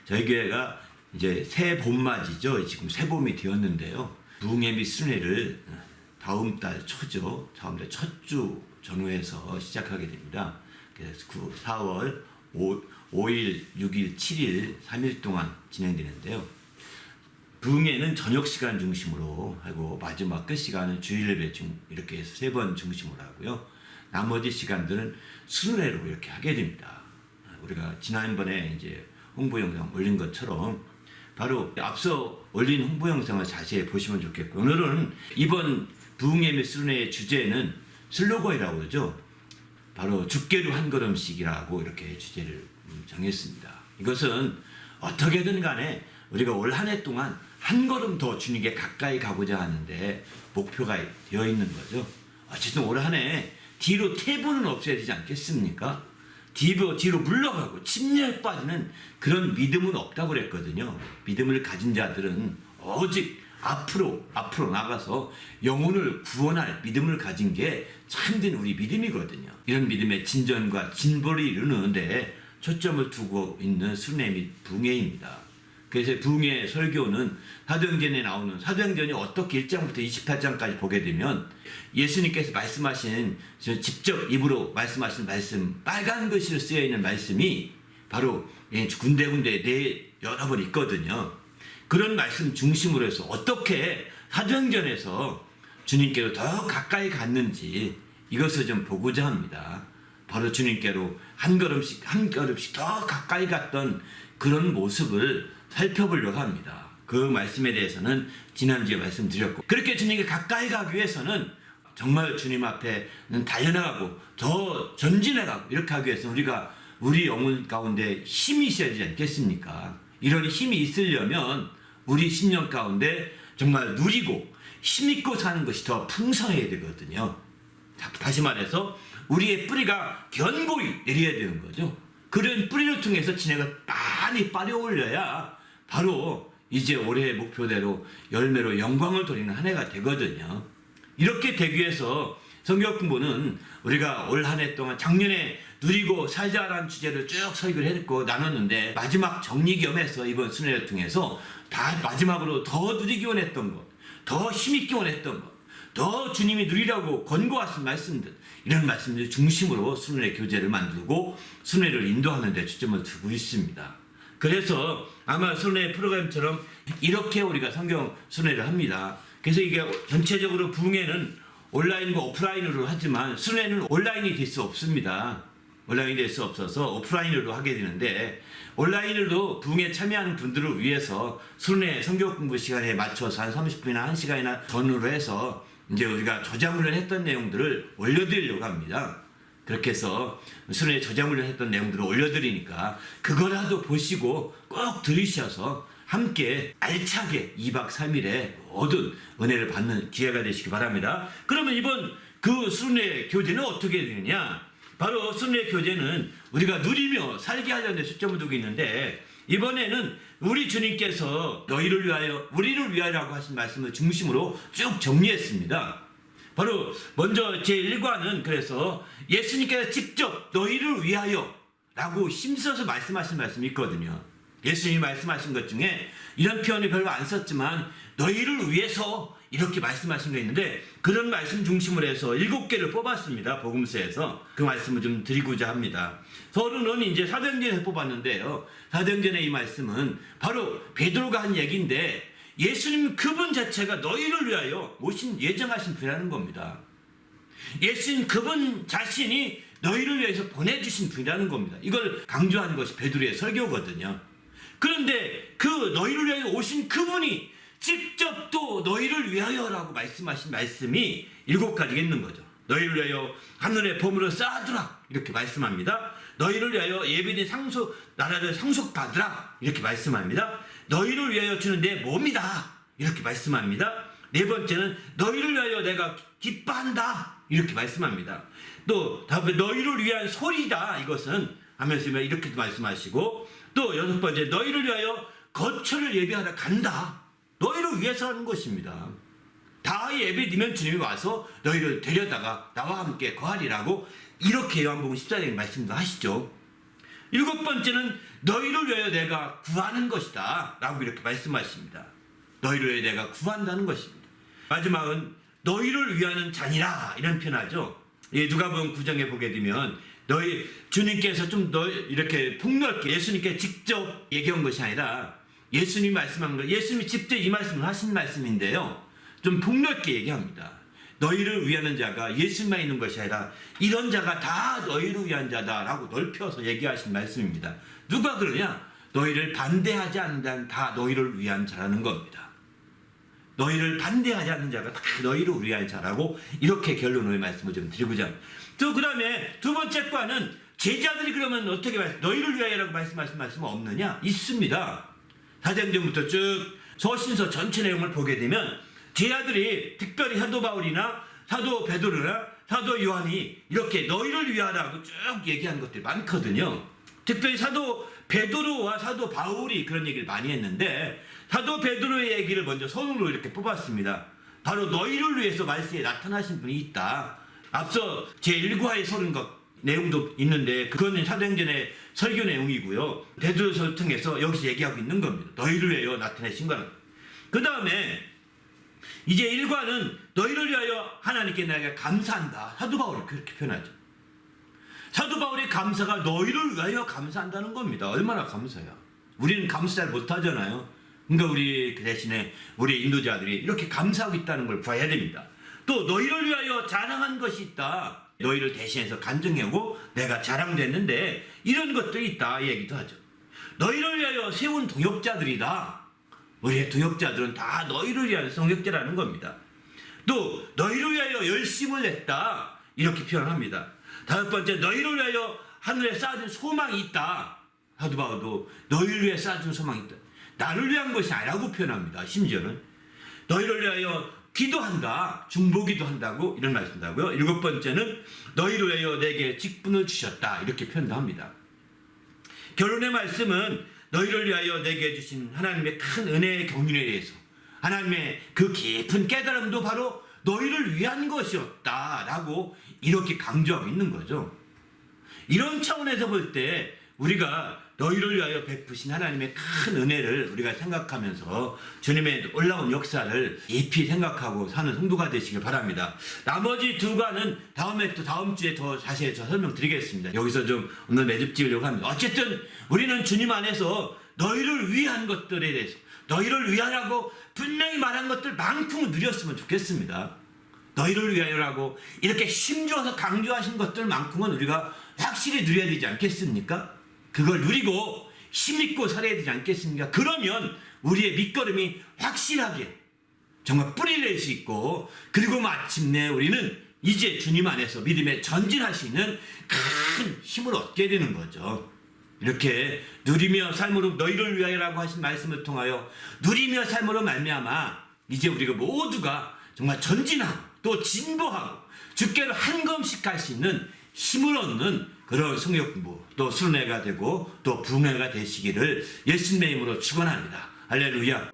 저희 교회가 이제 새 봄맞이죠. 지금 새 봄이 되었는데요. 부흥회 및 순회를 다음 달 초죠. 다음 달 첫 주 전후에서 시작하게 됩니다. 그래서 4월 5일, 6일, 7일 3일 동안 진행되는데요. 부흥회는 저녁 시간 중심으로 하고 마지막 끝 시간은 주일 예배 이렇게 해서 3번 중심으로 하고요. 나머지 시간들은 순회로 이렇게 하게 됩니다. 우리가 지난번에 이제 홍보 영상 올린 것처럼 바로 앞서 올린 홍보 영상을 자세히 보시면 좋겠고, 오늘은 이번 부흥회 및 순회의 주제는 슬로건이라고 그러죠. 바로 죽게도 한 걸음씩이라고 이렇게 주제를 정했습니다. 이것은 어떻게든 간에 우리가 올 한 해 동안 한 걸음 더 주님께 가까이 가고자 하는데 목표가 되어 있는 거죠. 어쨌든 올 한 해 뒤로 태부는 없어야 되지 않겠습니까? 뒤로 물러가고 침략에 빠지는 그런 믿음은 없다고 그랬거든요. 믿음을 가진 자들은 오직 앞으로 나가서 영혼을 구원할 믿음을 가진 게 참된 우리 믿음이거든요. 이런 믿음의 진전과 진보를 이루는데 초점을 두고 있는 순회 및 부흥회입니다. 그래서 부흥회 설교는 사도행전에 나오는, 사도행전이 어떻게 1장부터 28장까지 보게 되면 예수님께서 말씀하신, 직접 입으로 말씀하신 말씀, 빨간 글씨로 쓰여 있는 말씀이 바로 군데군데 여러 번 있거든요. 그런 말씀 중심으로 해서 어떻게 사도행전에서 주님께로 더 가까이 갔는지 이것을 좀 보고자 합니다. 바로 주님께로 한 걸음씩 더 가까이 갔던 그런 모습을 살펴보려고 합니다. 그 말씀에 대해서는 지난주에 말씀드렸고, 그렇게 주님께 가까이 가기 위해서는 정말 주님 앞에는 달려나가고 더 전진해가고 이렇게 하기 위해서 우리 영혼 가운데 힘이 있어야 되지 않겠습니까? 이런 힘이 있으려면 우리 심령 가운데 정말 누리고 힘있고 사는 것이 더 풍성해야 되거든요. 다시 말해서 우리의 뿌리가 견고히 내려야 되는 거죠. 그런 뿌리를 통해서 진해가 많이 빨려 올려야 바로 이제 올해의 목표대로 열매로 영광을 돌리는 한 해가 되거든요. 이렇게 되기 위해서 성경 공부는 우리가 올 한 해 동안 작년에 누리고 살자라는 주제를 쭉 설교를 했고 나눴는데, 마지막 정리 겸해서 이번 순회를 통해서 다 마지막으로 더 누리기 원했던 것, 더 힘있게 원했던 것, 더 주님이 누리라고 권고하신 말씀들, 이런 말씀들 중심으로 순회 교재를 만들고 순회를 인도하는 데 초점을 두고 있습니다. 그래서 아마 순회 프로그램처럼 이렇게 우리가 성경 순회를 합니다. 그래서 이게 전체적으로 부흥회는 온라인과 오프라인으로 하지만 순회는 온라인이 될 수 없습니다. 온라인이 될 수 없어서 오프라인으로 하게 되는데, 온라인으로 부흥회에 참여하는 분들을 위해서 순회 성경 공부 시간에 맞춰서 한 30분이나 1시간이나 전후로 해서 이제 우리가 저자문을 했던 내용들을 올려드리려고 합니다. 그렇게 해서 순회 저자문을 했던 내용들을 올려드리니까 그거라도 보시고 꼭 들으셔서 함께 알차게 2박 3일의 모든 은혜를 받는 기회가 되시기 바랍니다. 그러면 이번 그 순회 교재는 어떻게 되느냐? 바로 순회 교재는 우리가 누리며 살게 하려는 데 초점을 두고 있는데, 이번에는 우리 주님께서 너희를 위하여 우리를 위하여라고 하신 말씀을 중심으로 쭉 정리했습니다. 바로 먼저 제1과는 그래서 예수님께서 직접 너희를 위하여 라고 힘써서 말씀하신 말씀이 있거든요. 예수님이 말씀하신 것 중에 이런 표현을 별로 안 썼지만 너희를 위해서 이렇게 말씀하신 게 있는데, 그런 말씀 중심으로 해서 7개를 뽑았습니다. 복음서에서 그 말씀을 좀 드리고자 합니다. 서론은 이제 사도행전에서 뽑았는데요. 사도행전의 이 말씀은 바로 베드로가 한 얘기인데, 예수님 그분 자체가 너희를 위하여 예정하신 분이라는 겁니다. 예수님 그분 자신이 너희를 위해서 보내주신 분이라는 겁니다. 이걸 강조하는 것이 베드로의 설교거든요. 그런데 그 너희를 위하여 오신 그분이 직접 또 너희를 위하여라고 말씀하신 말씀이 7가지가 있는 거죠. 너희를 위하여 하늘의 보물을 쌓아두라 이렇게 말씀합니다. 너희를 위하여 예비된 나라를 상속받으라 이렇게 말씀합니다. 너희를 위하여 주는 내 몸이다 이렇게 말씀합니다. 네 번째는 너희를 위하여 내가 기뻐한다 이렇게 말씀합니다. 또 다음에 너희를 위한 소리다 이것은 하면서 이렇게 말씀하시고, 또 6번째 너희를 위하여 거처를 예비하러 간다. 너희를 위해서 하는 것입니다. 다 예배드리면 주님이 와서 너희를 데려다가 나와 함께 거하리라고 이렇게 요한복음 14장에 말씀도 하시죠. 일곱 번째는 너희를 위하여 내가 구하는 것이다 라고 이렇게 말씀하십니다. 너희를 위하여 내가 구한다는 것입니다. 마지막은 너희를 위하는 자니라 이런 표현하죠. 누가복음 9장에 보게 되면 너희 주님께서 좀 이렇게 폭넓게 예수님께 직접 얘기한 것이 아니라 예수님이 말씀한 거, 예수님이 직접 이 말씀을 하신 말씀인데요. 좀 폭넓게 얘기합니다. 너희를 위하는 자가 예수님만 있는 것이 아니라 이런 자가 다 너희를 위한 자다라고 넓혀서 얘기하신 말씀입니다. 누가 그러냐? 너희를 반대하지 않는 자는 다 너희를 위한 자라는 겁니다. 너희를 반대하지 않는 자가 다 너희를 위한 자라고 이렇게 결론의 말씀을 좀 드리고자 합니다. 또 그 다음에 두 번째 과는 제자들이 그러면 어떻게 너희를 위하여라고 말씀하신 말씀은 없느냐? 있습니다. 사도행전부터 쭉 서신서 전체 내용을 보게 되면 제자들이 특별히 사도 바울이나 사도 베드로나 사도 요한이 이렇게 너희를 위하라고 쭉 얘기한 것들이 많거든요. 특별히 사도 베드로와 사도 바울이 그런 얘기를 많이 했는데 사도 베드로의 얘기를 먼저 선으로 이렇게 뽑았습니다. 바로 너희를 위해서 말씀에 나타나신 분이 있다. 앞서 제1과에 서른 것 내용도 있는데 그거는 사도행전의 설교 내용이고요. 베드로서를 통해서 여기서 얘기하고 있는 겁니다. 너희를 위하여 나타내신 거는. 그 다음에 이제 1과는 너희를 위하여 하나님께 내가 감사한다. 사도 바울은 그렇게 표현하죠. 사도 바울의 감사가 너희를 위하여 감사한다는 겁니다. 얼마나 감사해요. 우리는 감사 잘 못하잖아요. 그러니까 우리 그 대신에 우리 인도자들이 이렇게 감사하고 있다는 걸 봐야 됩니다. 또 너희를 위하여 자랑한 것이 있다. 너희를 대신해서 간증하고 내가 자랑됐는데 이런 것들이 있다 얘기도 하죠. 너희를 위하여 세운 동역자들이다. 우리의 동역자들은 다 너희를 위한 동역자라는 겁니다. 또 너희를 위하여 열심을 냈다 이렇게 표현합니다. 다섯 번째 너희를 위하여 하늘에 쌓아준 소망이 있다. 사도 바울도 너희를 위해 쌓아준 소망이 있다. 나를 위한 것이 아니라고 표현합니다. 심지어는 너희를 위하여 기도한다. 중보기도 한다고 이런 말씀도 하고요. 일곱 번째는 너희를 위하여 내게 직분을 주셨다 이렇게 표현도 합니다. 결론의 말씀은 너희를 위하여 내게 주신 하나님의 큰 은혜의 경륜에 대해서 하나님의 그 깊은 깨달음도 바로 너희를 위한 것이었다라고 이렇게 강조하고 있는 거죠. 이런 차원에서 볼 때 우리가 너희를 위하여 베푸신 하나님의 큰 은혜를 우리가 생각하면서 주님의 놀라운 역사를 깊이 생각하고 사는 성도가 되시길 바랍니다. 나머지 두 과는 다음 주에 더 자세히 설명드리겠습니다. 여기서 좀 오늘 매듭 지으려고 합니다. 어쨌든 우리는 주님 안에서 너희를 위한 것들에 대해서 너희를 위하라고 분명히 말한 것들만큼은 누렸으면 좋겠습니다. 너희를 위하여라고 이렇게 힘주어서 강조하신 것들만큼은 우리가 확실히 누려야 되지 않겠습니까? 그걸 누리고 힘있고 살아야 되지 않겠습니까? 그러면 우리의 밑거름이 확실하게 정말 뿌리를 낼 수 있고 그리고 마침내 우리는 이제 주님 안에서 믿음에 전진할 수 있는 큰 힘을 얻게 되는 거죠. 이렇게 누리며 삶으로 너희를 위하여라고 하신 말씀을 통하여 누리며 삶으로 말미암아 이제 우리가 모두가 정말 전진하고 또 진보하고 주께로 한 걸음씩 갈 수 있는 힘을 얻는 그런 성역 공부 또 순례가 되고 또 부흥회가 되시기를 예수님의 이름으로 축원합니다. 할렐루야.